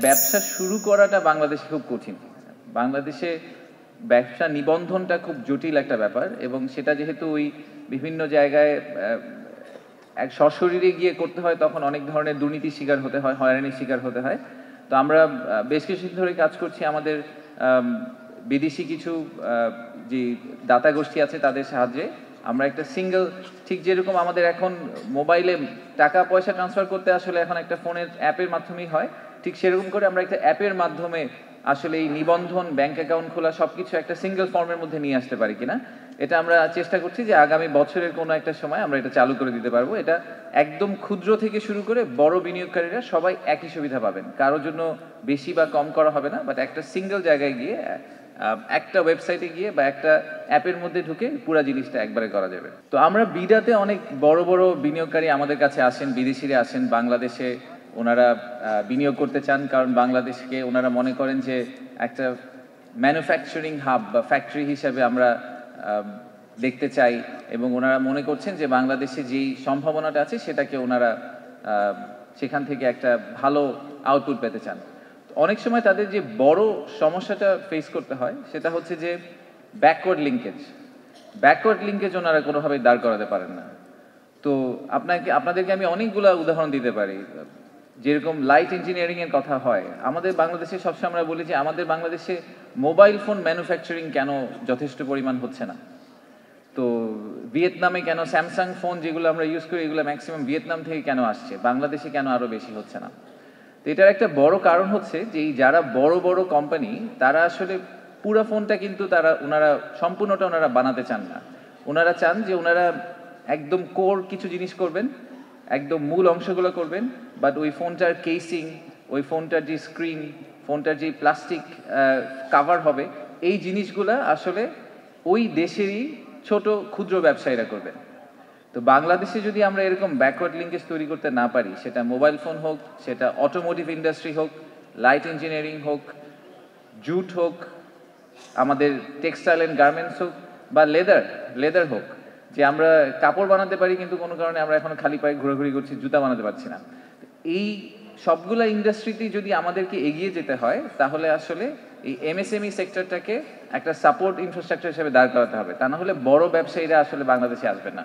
ব্যবসা শুরু করাটা বাংলাদেশে খুব কঠিন। বাংলাদেশে ব্যবসা নিবন্ধনটা খুব জটিল একটা ব্যাপার, এবং সেটা যেহেতু ওই বিভিন্ন জায়গায় এক সশরীরে গিয়ে করতে হয়, তখন অনেক ধরনের দুর্নীতির শিকার হতে হয়, হয়রানির শিকার হতে হয়। তো আমরা বেশ কিছুদিন ধরে কাজ করছি আমাদের বিদেশি কিছু যে দাতা গোষ্ঠী আছে তাদের সাহায্যে। আমরা একটা সিঙ্গেল, ঠিক যেরকম আমাদের এখন মোবাইলে টাকা পয়সা ট্রান্সফার করতে আসলে এখন একটা ফোনের অ্যাপের মাধ্যমেই হয়, ঠিক সেরকম করে আমরা একটা অ্যাপের মাধ্যমে আসলে এই নিবন্ধন, ব্যাংক অ্যাকাউন্ট খোলা সবকিছু একটা সিঙ্গেল ফর্মের মধ্যে নিয়ে আসতে পারি কিনা, এটা আমরা চেষ্টা করছি যে আগামী বছরের কোনো একটা সময় আমরা এটা চালু করে দিতে পারবো। এটা একদম ক্ষুদ্র থেকে শুরু করে বড় বিনিয়োগকারীরা সবাই একই সুবিধা পাবেন, কারোর জন্য বেশি বা কম করা হবে না, বাট একটা সিঙ্গেল জায়গায় গিয়ে একটা ওয়েবসাইটে গিয়ে বা একটা অ্যাপের মধ্যে ঢুকে পুরো জিনিসটা একবারে করা যাবে। তো আমরা বিডাতে অনেক বড় বড় বিনিয়োগকারী আমাদের কাছে আসেন, বিদেশিরা আসেন বাংলাদেশে, ওনারা বিনিয়োগ করতে চান, কারণ বাংলাদেশকে ওনারা মনে করেন যে একটা ম্যানুফ্যাকচারিং হাব বা ফ্যাক্টরি হিসাবে আমরা দেখতে চাই, এবং ওনারা মনে করছেন যে বাংলাদেশে যেই সম্ভাবনাটা আছে সেটাকে ওনারা সেখান থেকে একটা ভালো আউটপুট পেতে চান। অনেক সময় তাদের যে বড় সমস্যাটা ফেস করতে হয় সেটা হচ্ছে যে ব্যাকওয়ার্ড লিঙ্কেজ ওনারা কোনোভাবে দাঁড় করাতে পারেন না। তো আপনাদেরকে আমি অনেকগুলো উদাহরণ দিতে পারি। যেরকম লাইট ইঞ্জিনিয়ারিং এর কথা হয়, আমাদের বাংলাদেশে সবসময় আমরা বলি যে আমাদের বাংলাদেশে মোবাইল ফোন ম্যানুফ্যাকচারিং কেন যথেষ্ট পরিমাণ হচ্ছে না। তো ভিয়েতনামে কেন স্যামসাং ফোন যেগুলো আমরা ইউজ করি এগুলো ম্যাক্সিমাম ভিয়েতনাম থেকে কেন আসছে, বাংলাদেশে কেন আরো বেশি হচ্ছে না? তো এটার একটা বড় কারণ হচ্ছে যে এই যারা বড় বড় কোম্পানি তারা আসলে পুরো ফোনটা কিন্তু ওনারা সম্পূর্ণটা ওনারা বানাতে চান না। ওনারা চান যে ওনারা একদম কোর কিছু জিনিস করবেন, একদম মূল অংশগুলো করবেন, বাট ওই ফোনটার কেসিং, ওই ফোনটার যে স্ক্রিন, ফোনটার যে প্লাস্টিক কাভার হবে, এই জিনিসগুলা আসলে ওই দেশেরই ছোট ক্ষুদ্র ব্যবসায়ীরা করবেন। তো বাংলাদেশে যদি আমরা এরকম ব্যাকওয়ার্ড লিঙ্কেজ তৈরি করতে না পারি, সেটা মোবাইল ফোন হোক, সেটা অটোমোটিভ ইন্ডাস্ট্রি হোক, লাইট ইঞ্জিনিয়ারিং হোক, জুট হোক, আমাদের টেক্সটাইল অ্যান্ড গার্মেন্টস হোক, বা লেদার হোক, যে আমরা কাপড় বানাতে পারি কিন্তু কোনো কারণে আমরা এখন খালি পায়ে ঘোরাঘুরি করছি, জুতা বানাতে পারছি না। এই সবগুলা ইন্ডাস্ট্রিতেই যদি আমাদেরকে এগিয়ে যেতে হয়, তাহলে আসলে এই এমএসএমই সেক্টরটাকে একটা সাপোর্ট ইনফ্রাস্ট্রাকচার হিসেবে দাঁড় করাতে হবে, তা না হলে বড় ব্যবসায়ীরা আসলে বাংলাদেশে আসবে না।